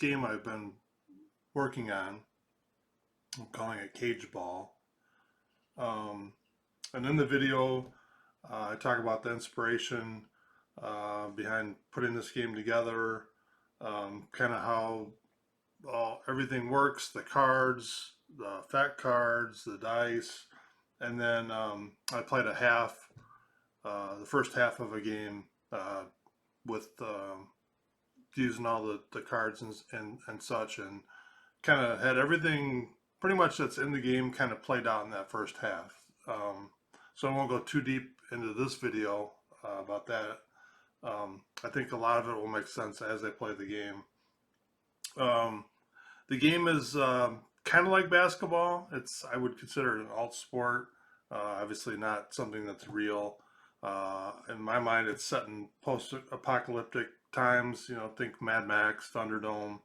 game I've been working on. I'm calling it cage ball. Um, and in the video, I talk about the inspiration behind putting this game together, kind of how everything works, the cards, the fact cards, the dice, and then I played the first half of a game with using all the cards and such, and kind of had everything pretty much that's in the game kind of played out in that first half. So I won't go too deep into this video about that. I think a lot of it will make sense as I play the game. The game is kind of like basketball. I would consider it an alt sport. Obviously not something that's real. In my mind, it's set in post-apocalyptic times. Think Mad Max, Thunderdome.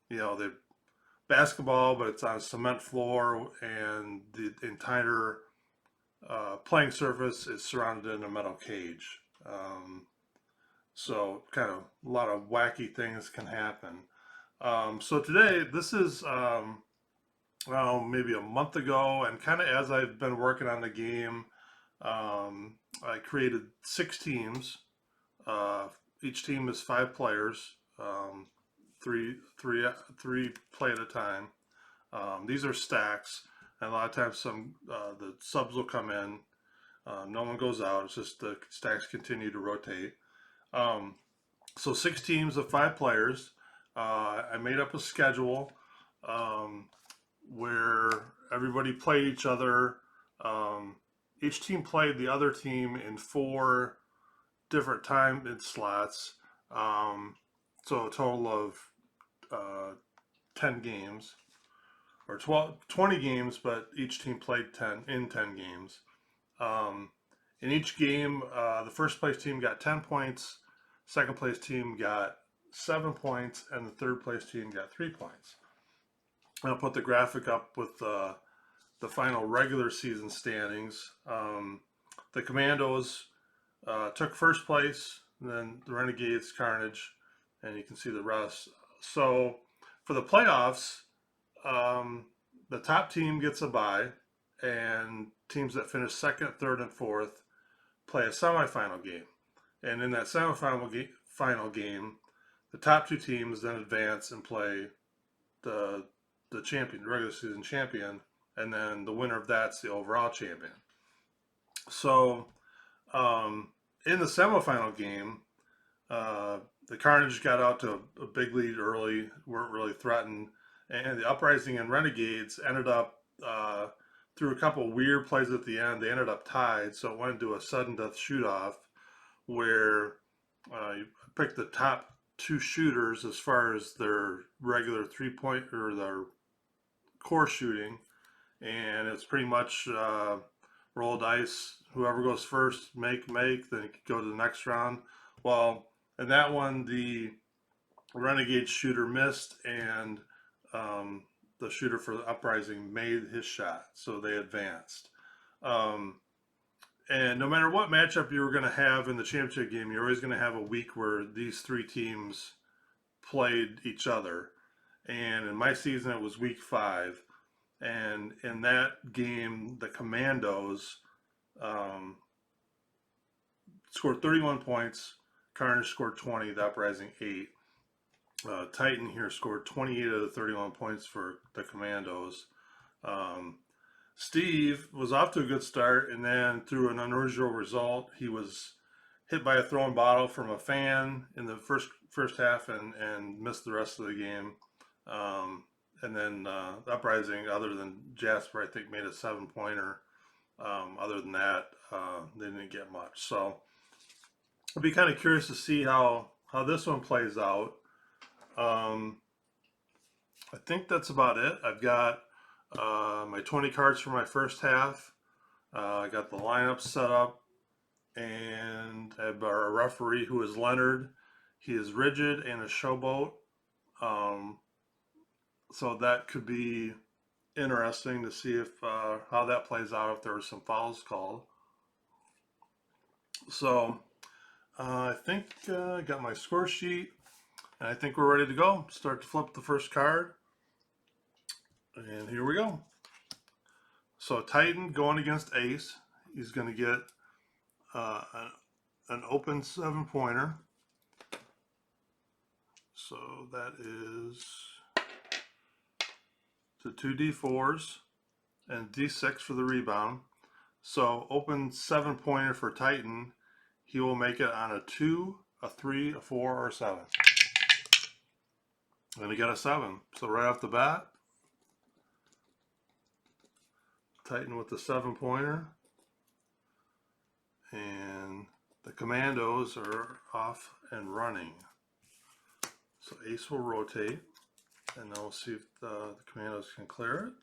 The basketball, but it's on a cement floor, and the entire playing surface is surrounded in a metal cage. So kind of a lot of wacky things can happen. So today, this is maybe a month ago, and kind of as I've been working on the game, I created 6 teams. Each team is 5 players. Three play at a time. These are stacks, and a lot of times the subs will come in. No one goes out. It's just the stacks continue to rotate. So 6 teams of 5 players. I made up a schedule where everybody played each other. Each team played the other team in 4 different time slots. So a total of 10 games, or 20 games, but each team played 10 games. In each game, the first place team got 10 points, second place team got 7 points, and the third place team got 3 points. I'll put the graphic up with the final regular season standings. The Commandos took first place, and then the Renegades, Carnage, and you can see the rest. So for the playoffs, the top team gets a bye, and teams that finish second, third, and fourth play a semifinal game. And in that final game, the top 2 teams then advance and play the champion, the regular season champion, and then the winner of that's the overall champion. So in the semifinal game, the Carnage got out to a big lead early, weren't really threatened, and the Uprising and Renegades ended up, through a couple weird plays at the end, they ended up tied, so it went into a sudden death shoot-off where you picked the top 2 shooters as far as their regular 3-point or their core shooting, and it's pretty much roll dice. Whoever goes first, make, then you could go to the next round. Well, in that one, the Renegade shooter missed, and the shooter for the Uprising made his shot, so they advanced. And no matter what matchup you were going to have in the championship game, you're always going to have a week where these 3 teams played each other. And in my season, it was week 5. And in that game, the Commandos scored 31 points. Carnage scored 20, the Uprising 8. Titan here scored 28 of the 31 points for the Commandos. Steve was off to a good start, and then through an unusual result, he was hit by a thrown bottle from a fan in the first half and missed the rest of the game. And then the Uprising, other than Jasper, I think made a 7-pointer. Other than that, they didn't get much. So I'll be kind of curious to see how this one plays out. I think that's about it. I've got my 20 cards for my first half. I got the lineup set up, and I have our referee, who is Leonard. He is rigid and a showboat. So that could be interesting to see if how that plays out, if there are some fouls called. So I think I got my score sheet. And I think we're ready to go. Start to flip the first card. And here we go. So Titan going against Ace. He's going to get an open 7-pointer. So that is the 2d4s and d6 for the rebound. So open 7-pointer for Titan. He will make it on a 2, a 3, a 4, or a 7. And he got a 7. So right off the bat, Titan with the 7-pointer. And the commandos are off and running. So Ace will rotate. And now we'll see if the commandos can clear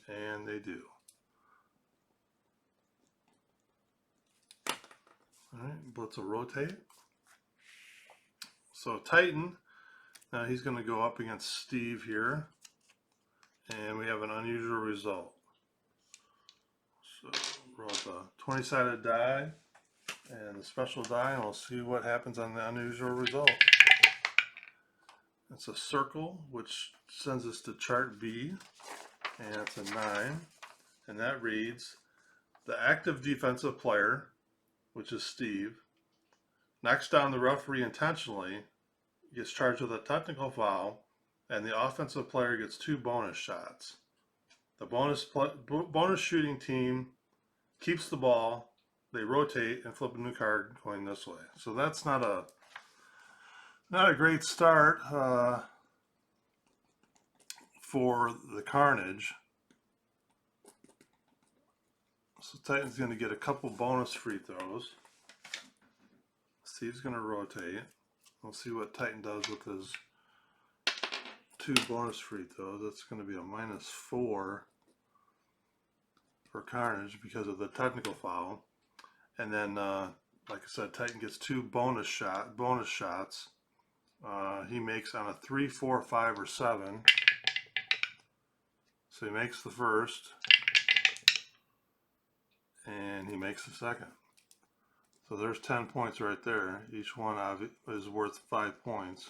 it. And they do. Alright, Blitz will rotate. So Titan, now he's going to go up against Steve here. And we have an unusual result. So roll the 20-sided die and the special die, and we'll see what happens on the unusual result. It's a circle, which sends us to chart B, and it's a 9. And that reads, the active defensive player, which is Steve, knocks down the referee intentionally, gets charged with a technical foul, and the offensive player gets 2 bonus shots. The bonus shooting team keeps the ball, they rotate and flip a new card going this way. So that's not a great start for the Carnage. So Titan's going to get a couple bonus free throws. Steve's going to rotate. We'll see what Titan does with his 2 bonus free throws. That's going to be a -4 for Carnage because of the technical foul. And then, like I said, Titan gets 2 bonus shots. He makes on a 3, 4, 5, or 7. So he makes the first, and he makes the second. So there's 10 points right there. Each one is worth 5 points.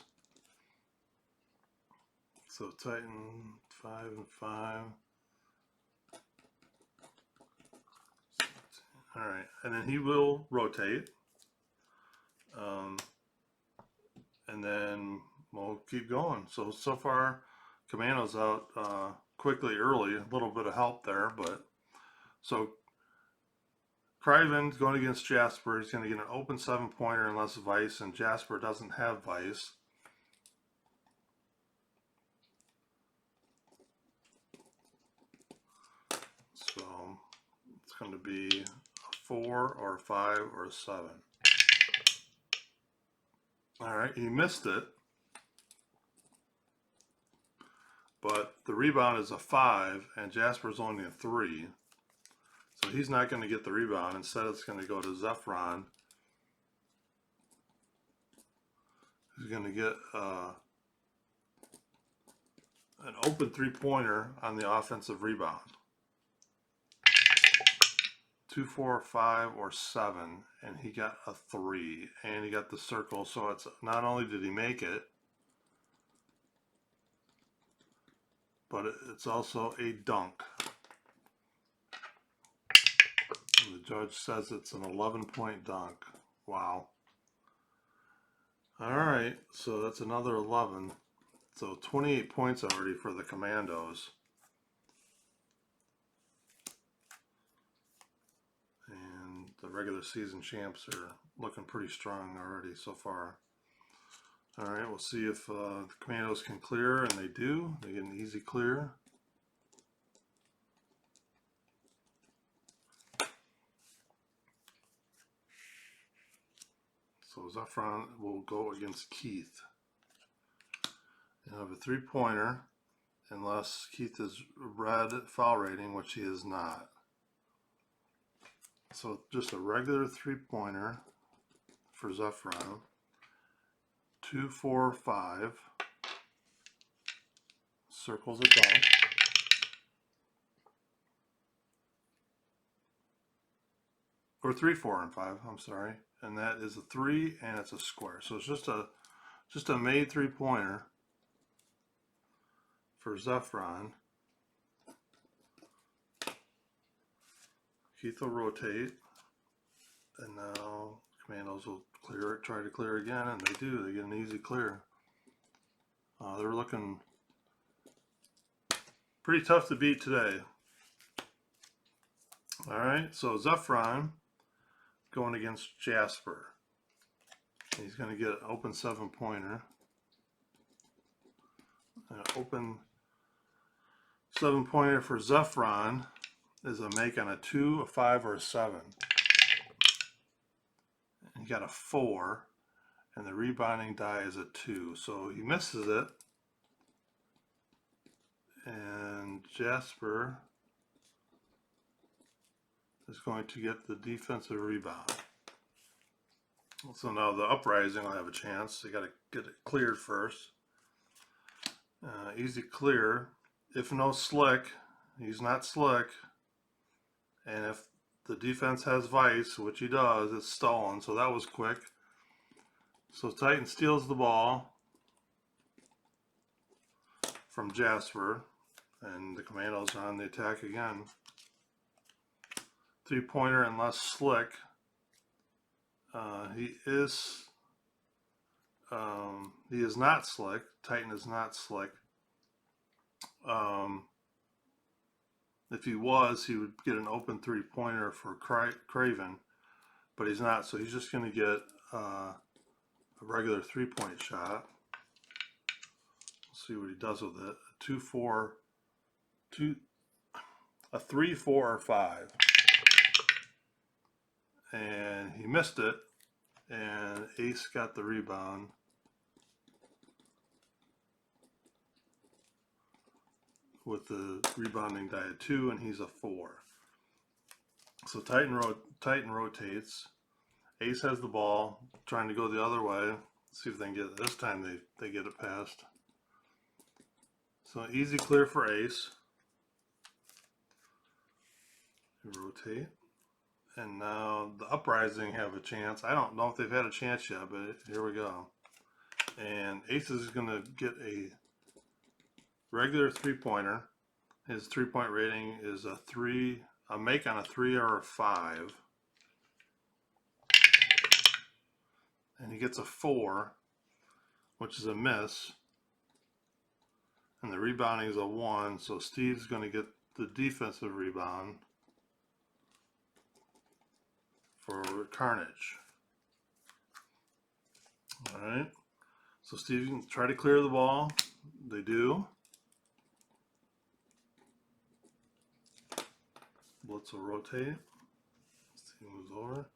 So Titan 5 and 5. All right, and then he will rotate. And then we'll keep going. So far, Commando's out quickly early. A little bit of help there, but so Craven's going against Jasper. He's going to get an open 7-pointer unless Vice, and Jasper doesn't have Vice. So it's going to be a 4 or a 5 or a 7. All right, he missed it. But the rebound is a 5, and Jasper's only a 3. So he's not going to get the rebound. Instead, it's going to go to Zephron. He's going to get an open 3-pointer on the offensive rebound. 2, 4, 5, or 7, and he got a 3, and he got the circle. So it's not only did he make it, but it's also a dunk. And the judge says it's an 11-point dunk. Wow. All right, so that's another 11. So 28 points already for the Commandos. And the regular season champs are looking pretty strong already so far. All right, we'll see if the Commandos can clear, and they do. They get an easy clear. So Zephron will go against Keith. And have a 3-pointer, unless Keith is red foul rating, which he is not. So just a regular 3-pointer for Zephron. 2, 4, 5. Circles a dunk. Or 3, 4, and 5, I'm sorry. And that is a 3, and it's a square. So it's just a just a made 3-pointer for Zephron. Keith will rotate, and now Commandos will clear it, try to clear again, and they do. They get an easy clear. They're looking pretty tough to beat today. All right, so Zephron going against Jasper. He's going to get an open 7-pointer. An open 7-pointer for Zephron is a make on a 2, a 5, or a 7. And he got a 4, and the rebounding die is a 2. So he misses it. And Jasper is going to get the defensive rebound. So now the uprising will have a chance. They got to get it cleared first. Easy clear. If no slick, he's not slick. And if the defense has vice, which he does, it's stolen. So that was quick. So Titan steals the ball from Jasper, and the Commandos are on the attack again. 3-pointer and less slick. He is not slick. Titan is not slick. If he was, he would get an open 3-pointer for Craven, but he's not. So he's just going to get a regular 3-point shot. Let's see what he does with it. A 3, 4, or 5. And he missed it, and Ace got the rebound. With the rebounding die at 2, and he's a 4. So Titan rotates. Ace has the ball, trying to go the other way. Let's see if they can get it. This time they get it past. So easy clear for Ace. Rotate. And now the uprising have a chance. I don't know if they've had a chance yet, but here we go. And Ace is going to get a regular 3-pointer. His 3-point rating is a make on a 3 or a 5. And he gets a 4, which is a miss. And the rebounding is a 1, so Steve's going to get the defensive rebound for Carnage. All right. So Steve can try to clear the ball. They do. Blitz will rotate. Steve moves over.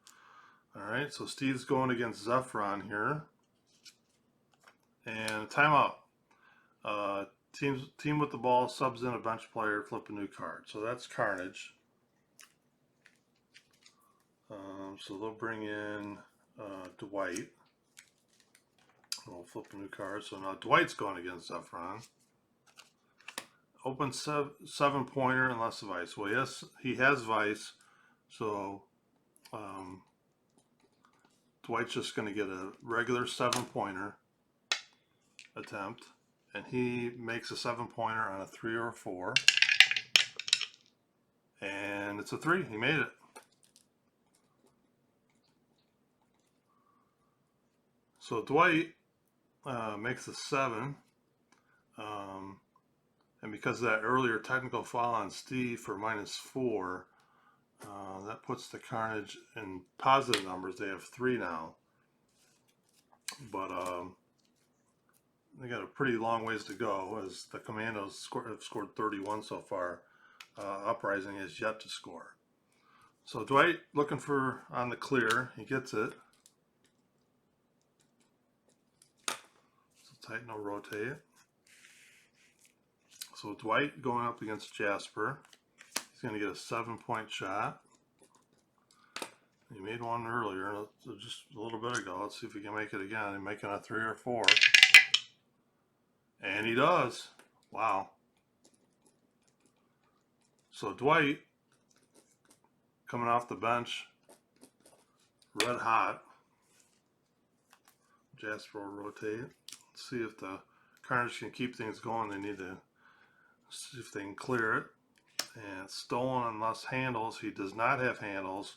All right, so Steve's going against Zephron here. And timeout. Team with the ball subs in a bench player, flip a new card. So that's Carnage. So they'll bring in Dwight. We'll flip a new card. So now Dwight's going against Zephron. Open 7-pointer and less vice. Well, yes, he has vice. So Dwight's just going to get a regular 7-pointer attempt. And he makes a 7-pointer on a 3 or a 4. And it's a 3. He made it. So Dwight makes a 7. And because of that earlier technical foul on Steve for -4, that puts the Carnage in positive numbers. They have 3 now. But they got a pretty long ways to go, as the Commandos have scored 31 so far. Uprising is yet to score. So Dwight looking for on the clear. He gets it. So Titan will rotate. So Dwight going up against Jasper. He's going to get a 7-point shot. He made one earlier, just a little bit ago. Let's see if he can make it again. He's making a 3 or 4. And he does. Wow. So Dwight, coming off the bench, red hot. Jasper will rotate. see if the Carnage can keep things going. They need to see if they can clear it. And it's stolen unless handles. He does not have handles.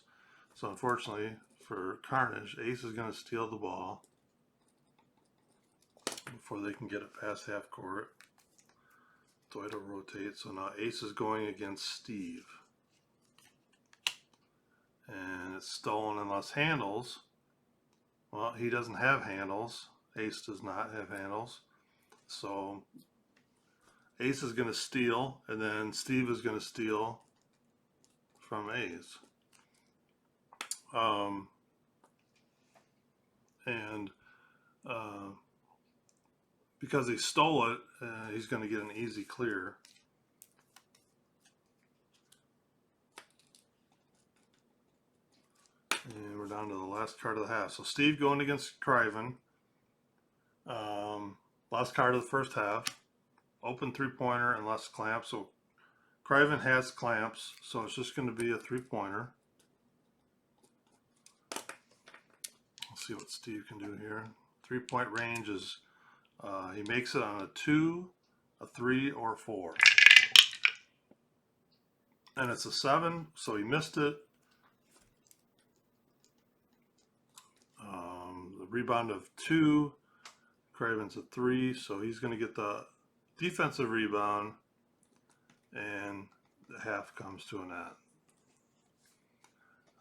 So unfortunately for Carnage, Ace is going to steal the ball before they can get it past half court. So it'll rotate. So now Ace is going against Steve. And it's stolen unless handles. Well, he doesn't have handles. Ace does not have handles. So Ace is going to steal, and then Steve is going to steal from Ace. Because he stole it, he's going to get an easy clear. And we're down to the last card of the half. So Steve going against Criven. Last card of the first half. Open three-pointer and less clamps. So Criven has clamps, so it's just going to be a three-pointer. Let's see what Steve can do here. Three-point range is, he makes it on a 2, a 3, or a 4. And it's a 7, so he missed it. The rebound of 2. Craven's a 3, so he's going to get the defensive rebound, and the half comes to an end.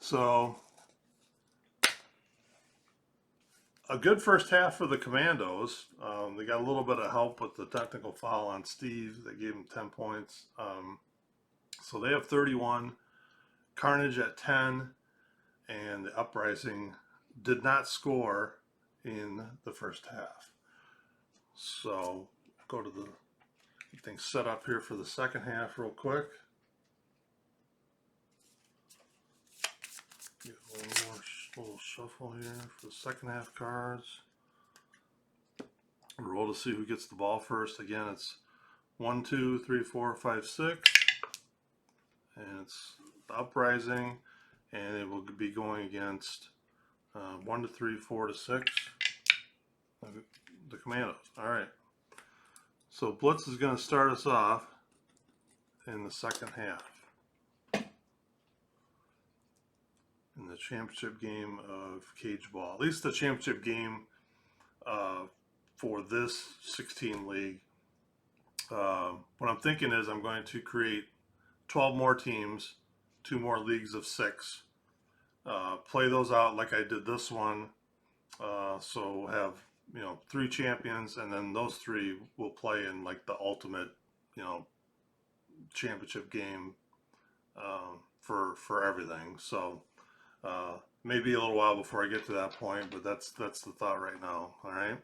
So a good first half for the Commandos. They got a little bit of help with the technical foul on Steve that gave him 10 points. So they have 31, Carnage at 10, and the Uprising did not score in the first half. So go to the thing set up here for the second half real quick. Get a little shuffle here for the second half cards. Roll to see who gets the ball first. Again, it's 1, 2, 3, 4, 5, 6. And it's the Uprising, and it will be going against 1 to 3, 4 to 6. The Commandos. All right. So Blitz is going to start us off in the second half in the championship game of cage ball. At least the championship game for this 16 league. What I'm thinking is I'm going to create 12 more teams, 2 more leagues of 6. Play those out like I did this one. So we'll have 3 champions, and then those 3 will play in like the ultimate, championship game for everything. So maybe a little while before I get to that point, but that's the thought right now. All right.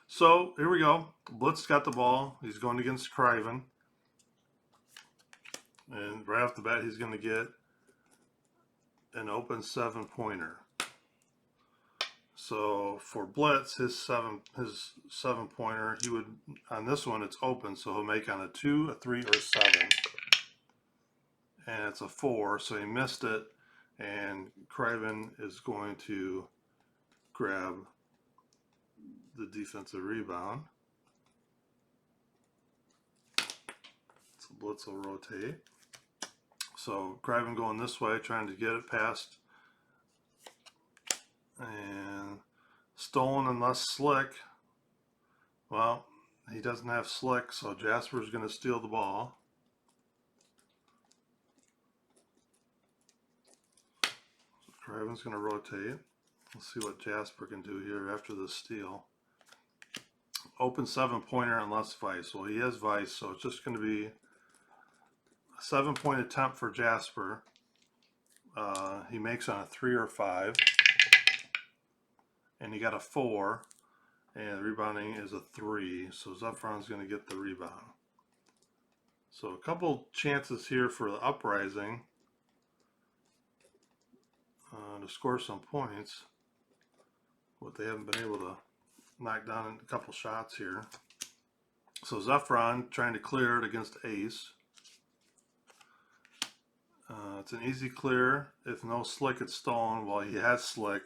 So here we go. Blitz got the ball. He's going against Criven, and right off the bat, he's going to get an open 7-pointer. So for Blitz, his 7-pointer, he would, on this one it's open, so he'll make on a 2, a 3, or a 7. And it's a 4, so he missed it, and Criven is going to grab the defensive rebound. So Blitz will rotate. So Criven going this way, trying to get it past. And stolen unless slick. Well, he doesn't have slick, so Jasper's going to steal the ball. So Criven's going to rotate. Let's see what Jasper can do here after the steal. Open 7-pointer unless vice. Well, he has vice, so it's just going to be a 7-point attempt for Jasper. He makes on a 3 or 5. And he got a 4, and the rebounding is a 3, so Zephron's going to get the rebound. So a couple chances here for the Uprising to score some points, but they haven't been able to knock down a couple shots here. So Zephron trying to clear it against Ace. It's an easy clear. If no slick, it's stolen. Well, he has slick.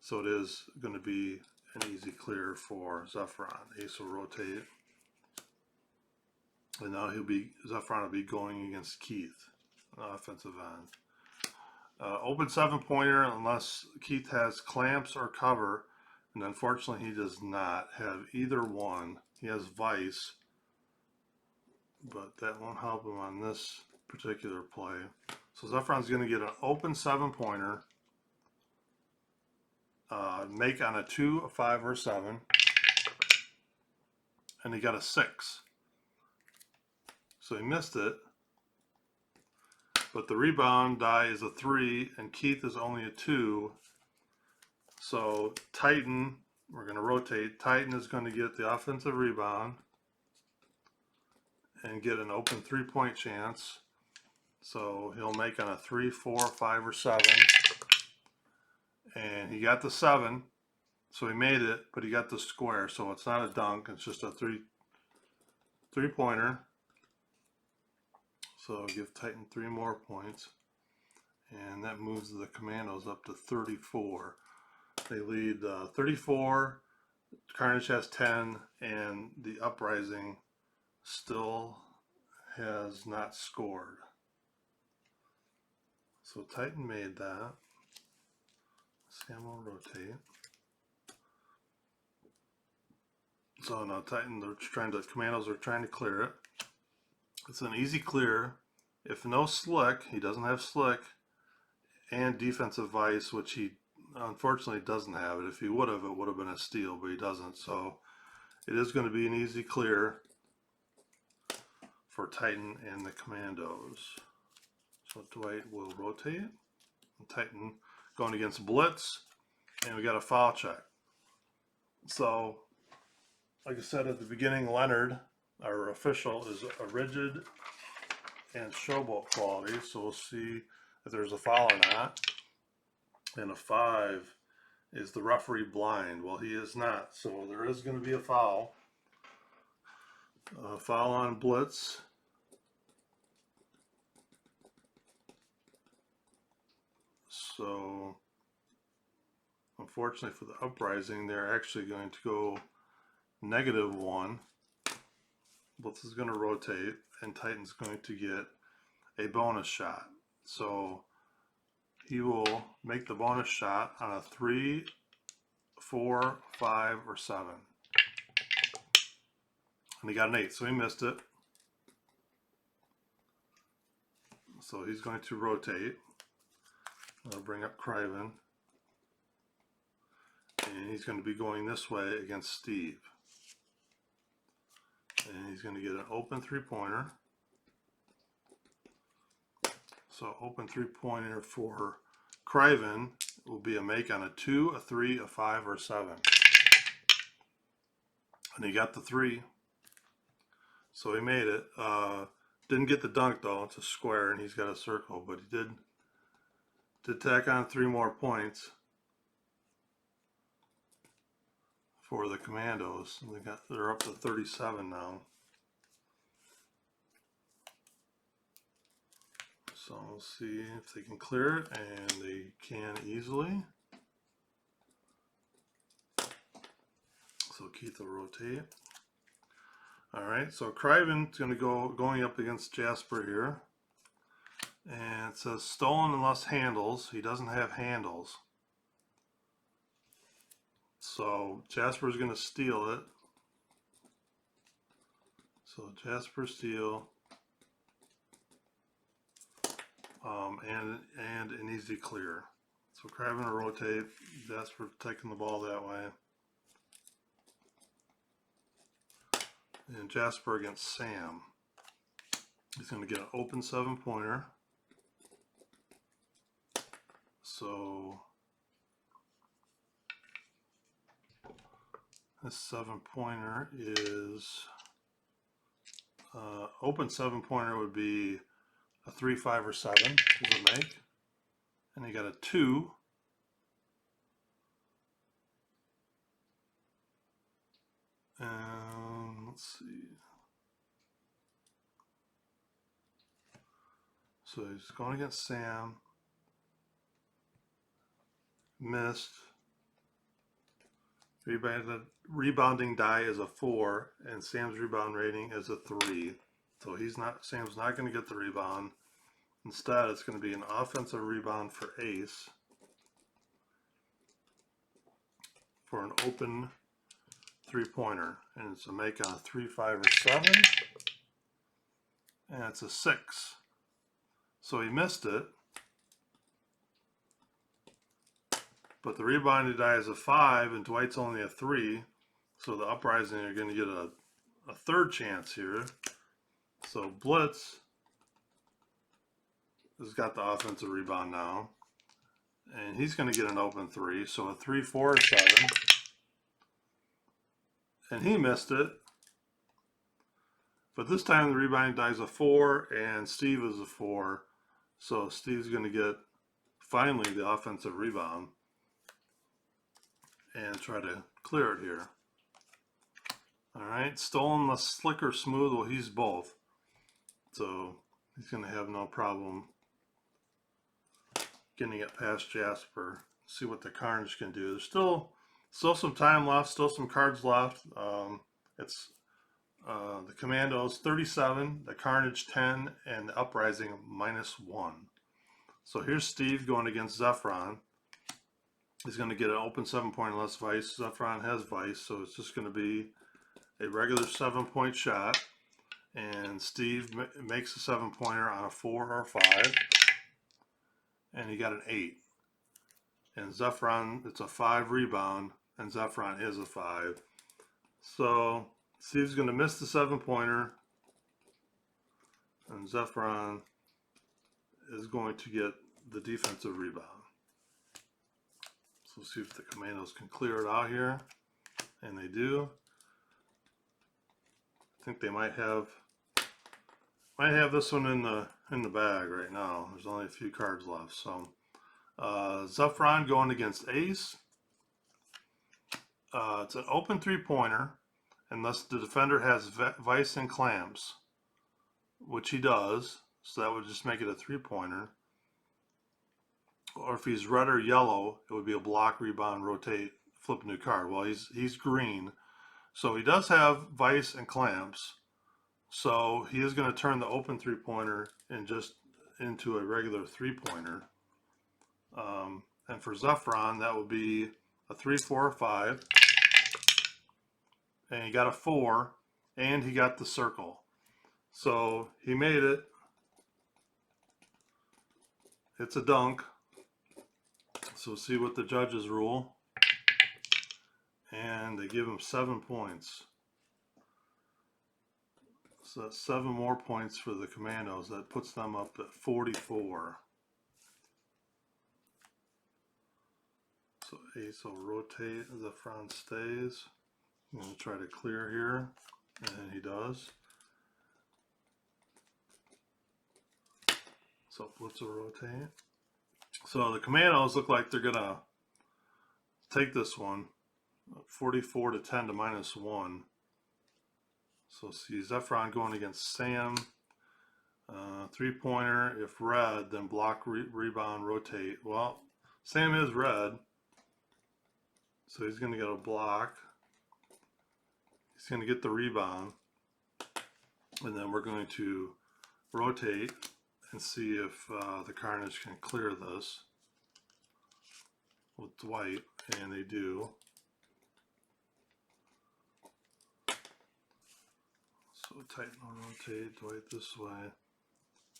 So it is going to be an easy clear for Zephron. Ace will rotate. And now Zephron will be going against Keith, offensive end. Open 7-pointer unless Keith has clamps or cover, and unfortunately he does not have either one. He has vice, but that won't help him on this particular play. So Zephron's going to get an open 7-pointer, make on a 2, a 5, or a 7, and he got a 6. So he missed it, but the rebound die is a 3, and Keith is only a 2. So Titan, we're going to rotate. Titan is going to get the offensive rebound and get an open 3-point chance. So he'll make on a 3, 4, 5, or 7. And he got the 7, so he made it, but he got the square. So it's not a dunk, it's just a three-pointer. So give Titan 3 more points. And that moves the Commandos up to 34. They lead 34, Carnage has 10, and the Uprising still has not scored. So Titan made that. Sam will rotate. So now Titan, Commandos are trying to clear it. It's an easy clear. If no slick, he doesn't have slick, and defensive vice, which he unfortunately doesn't have it. If he would have, it would have been a steal, but he doesn't. So it is going to be an easy clear for Titan and the Commandos. So Dwight will rotate. And Titan going against Blitz, and we got a foul check. So, like I said at the beginning, Leonard, our official, is a rigid and showboat quality. So we'll see if there's a foul or not. And a 5 is the referee blind. Well, he is not. So there is going to be a foul. Foul on Blitz. So, unfortunately for the Uprising, they're actually going to go -1. Blitz is going to rotate, and Titan's going to get a bonus shot. So he will make the bonus shot on a 3, 4, 5, or 7. And he got an 8, so he missed it. So he's going to rotate. I'll bring up Criven. And he's going to be going this way against Steve. And he's going to get an open 3-pointer. So open 3-pointer for Criven will be a make on a 2, a 3, a 5, or 7. And he got the 3. So he made it. Didn't get the dunk though. It's a square and he's got a circle, but he did tack on 3 more points for the Commandos. They're up to 37 now. So we'll see if they can clear it, and they can easily. So Keith will rotate. All right, so Criven's going to going up against Jasper here. And it says stolen unless handles. He doesn't have handles. So Jasper's going to steal it. So Jasper steal. And an easy clear. So Criven will rotate. Jasper taking the ball that way. And Jasper against Sam. He's going to get an open 7-pointer. So this 7-pointer is open 7-pointer would be a 3, 5, or 7 is a make. And he got a 2. And let's see. So he's going against Sam. Missed. Rebounding die is a 4, and Sam's rebound rating is a 3. So Sam's not going to get the rebound. Instead, it's going to be an offensive rebound for Ace for an open 3-pointer. And it's a make on a 3, 5, or 7. And it's a 6. So he missed it. But the rebounding die is a 5, and Dwight's only a 3. So the uprising are going to get a third chance here. So Blitz has got the offensive rebound now. And he's going to get an open 3. So a 3, 4, or 7. And he missed it. But this time the rebounding die is a 4, and Steve is a 4. So Steve's going to get, finally, the offensive rebound. And try to clear it here. Alright, stolen, the slick, or smooth. Well, he's both. So he's going to have no problem getting it past Jasper. See what the Carnage can do. There's still some time left, still some cards left. It's the Commandos 37, the Carnage 10, and the Uprising -1. So here's Steve going against Zephron. He's going to get an open 7-point less vice. Zephron has vice, so it's just going to be a regular 7-point shot. And Steve makes a 7-pointer on a 4 or 5. And he got an 8. And Zephron, it's a 5 rebound, and Zephron is a 5. So Steve's going to miss the 7-pointer, and Zephron is going to get the defensive rebound. So let's see if the Commandos can clear it out here, and they do. I think they might have this one in the bag right now. There's only a few cards left. So Zephron going against Ace. It's an open 3-pointer unless the defender has vice and clamps, which he does. So that would just make it a 3-pointer. Or if he's red or yellow, it would be a block, rebound, rotate, flip a new card. Well, he's green, so he does have vice and clamps. So he is going to turn the open 3-pointer into a regular 3-pointer. And for Zephron, that would be a 3, 4, or 5. And he got a 4, and he got the circle. So he made it. It's a dunk. So see what the judges rule. And they give him 7 points. So that's 7 more points for the Commandos. That puts them up at 44. So Ace will rotate, the front stays. I'm going to try to clear here, and he does. So Blitz will rotate. So the Commandos look like they're going to take this one, 44 to 10 to -1. So see Zephron going against Sam. 3-pointer, if red, then block, rebound, rotate. Well, Sam is red, so he's going to get a block. He's going to get the rebound. And then we're going to rotate and see if the Carnage can clear this with Dwight, and they do. So tighten or rotate Dwight this way,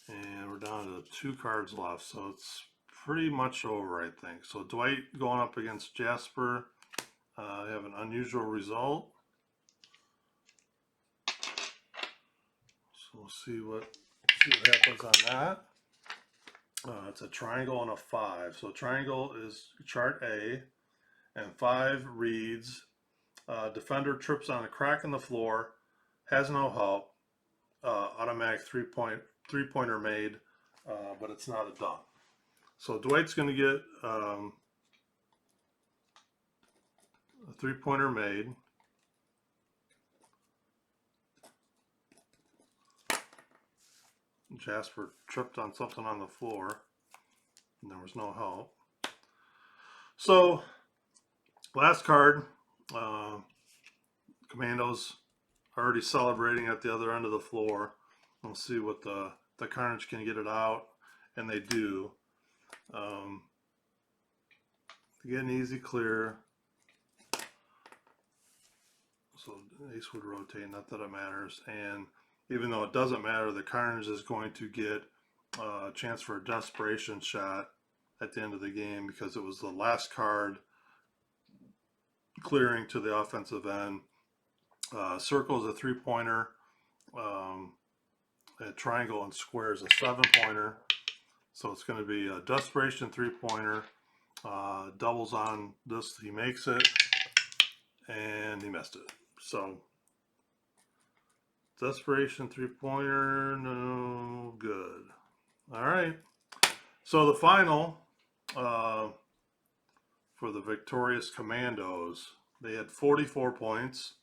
and we're down to 2 cards left, so it's pretty much over, I think. So Dwight going up against Jasper, have an unusual result. So we'll see what happens on that. It's a triangle and a 5. So triangle is chart A, and 5 reads, defender trips on a crack in the floor, has no help, automatic 3-pointer made, but it's not a dunk. So Dwight's going to get a 3-pointer made. Jasper tripped on something on the floor, and there was no help. So last card, Commandos are already celebrating at the other end of the floor. We'll see what the Carnage can get it out, and they do. They get an easy clear. So ace would rotate, not that it matters. And even though it doesn't matter, the Carnage is going to get a chance for a desperation shot at the end of the game because it was the last card clearing to the offensive end. Circle is a 3-pointer. A triangle and square is a 7-pointer. So it's going to be a desperation 3-pointer. Doubles on this, he makes it, and he missed it. So desperation 3-pointer, no good. All right. So the final for the victorious Commandos, they had 44 points.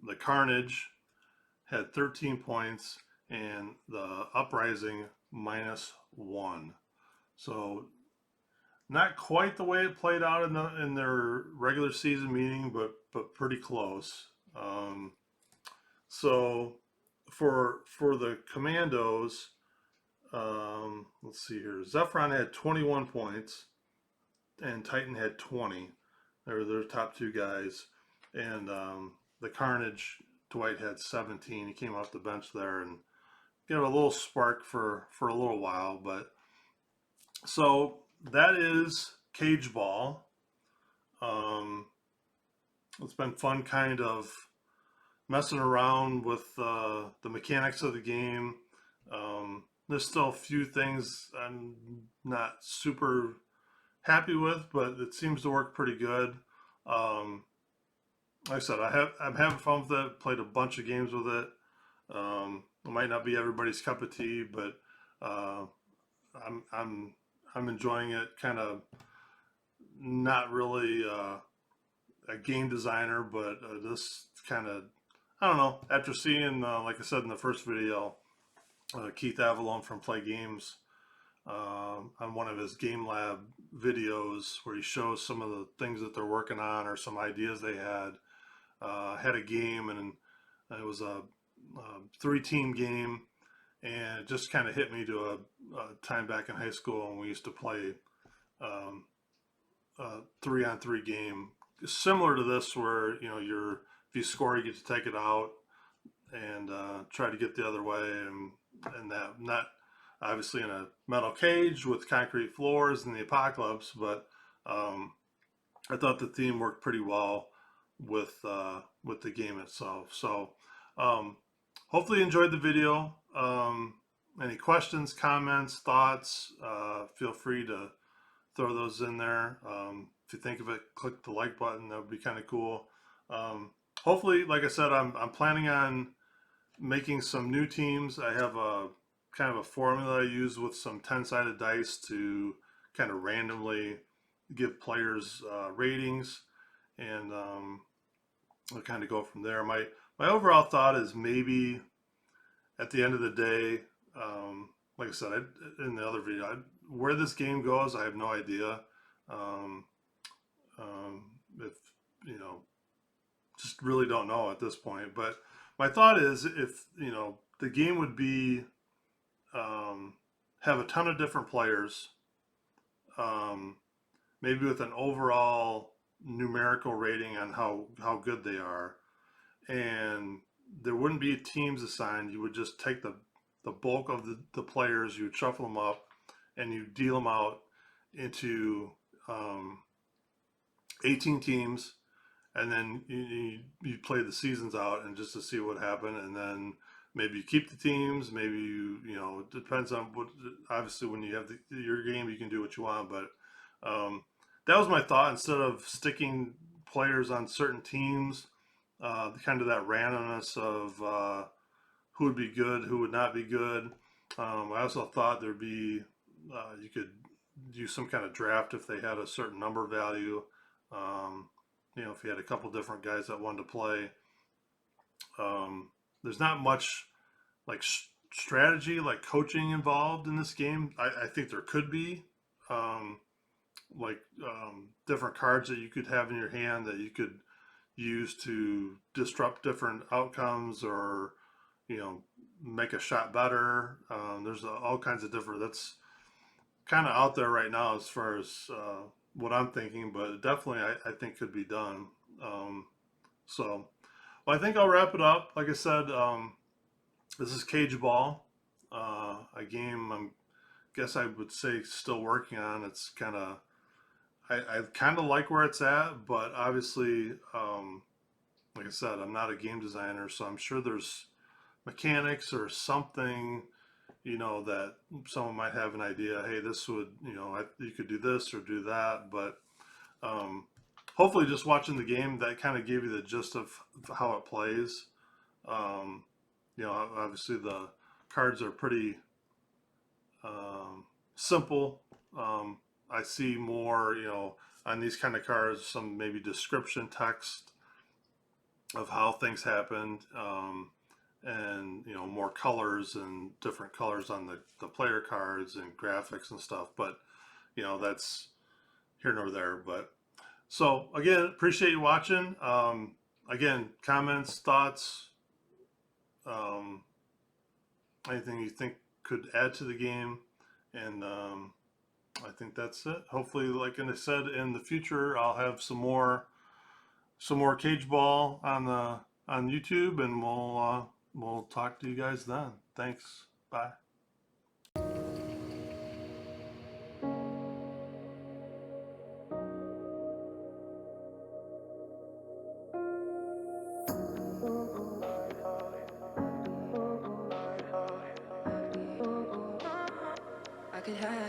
The Carnage had 13 points, and the Uprising -1. So not quite the way it played out in their regular season meeting, but pretty close. So for the Commandos, let's see here. Zephron had 21 points, and Titan had 20. They're their top two guys, and the Carnage, Dwight had 17. He came off the bench there and gave a little spark for a little while. But so that is Cage Ball. It's been fun kind of messing around with the mechanics of the game. There's still a few things I'm not super happy with, but it seems to work pretty good. Like I said, I'm having fun with it. Played a bunch of games with it. It might not be everybody's cup of tea, but I'm enjoying it. Kind of not really a game designer, but this kind of, I don't know. After seeing, like I said in the first video, Keith Avalon from Play Games on one of his Game Lab videos where he shows some of the things that they're working on or some ideas they had a game, and it was a 3-team game, and it just kind of hit me to a time back in high school when we used to play a 3-on-3 game similar to this, where if you score, you get to take it out and try to get the other way, and that not obviously in a metal cage with concrete floors in the apocalypse, but I thought the theme worked pretty well with the game itself. So hopefully you enjoyed the video. Any questions, comments, thoughts, feel free to throw those in there. If you think of it, click the like button. That would be kind of cool. Hopefully, like I said, I'm planning on making some new teams. I have a kind of a formula I use with some 10-sided dice to kind of randomly give players ratings, and I'll kind of go from there. My overall thought is maybe at the end of the day, like I said in the other video, where this game goes, I have no idea. If just really don't know at this point. But my thought is, if the game would be have a ton of different players, maybe with an overall numerical rating on how good they are, and there wouldn't be teams assigned. You would just take the bulk of the players, you would shuffle them up, and you deal them out into 18 teams, and then you play the seasons out and just to see what happened, and then maybe you keep the teams, maybe it depends on what. Obviously, when you have your game, you can do what you want, but that was my thought. Instead of sticking players on certain teams, kind of that randomness of who would be good, who would not be good. I also thought there'd be you could use some kind of draft if they had a certain number value. If you had a couple different guys that wanted to play. There's not much like strategy, like coaching involved in this game. I think there could be. like different cards that you could have in your hand that you could use to disrupt different outcomes or make a shot better. There's all kinds of different. That's kind of out there right now as far as what I'm thinking, but definitely I think could be done. Um, so, well, I think I'll wrap it up. Like I said, this is Cage Ball, a game I'm guess I would say still working on. It's kind of I kind of like where it's at, but obviously, like I said, I'm not a game designer, so I'm sure there's mechanics or something, that someone might have an idea. Hey, this would, you could do this or do that, but um, hopefully, just watching the game that kind of gave you the gist of how it plays. Um, obviously the cards are pretty simple. I see more, on these kind of cards, some maybe description text of how things happened, and more colors and different colors on the player cards and graphics and stuff. But that's here nor there. But so again, appreciate you watching. Again, comments, thoughts, um, anything you think could add to the game, and I think that's it. Hopefully, like I said, in the future, I'll have some more cage ball on YouTube, and we'll talk to you guys then. Thanks. Bye. I could have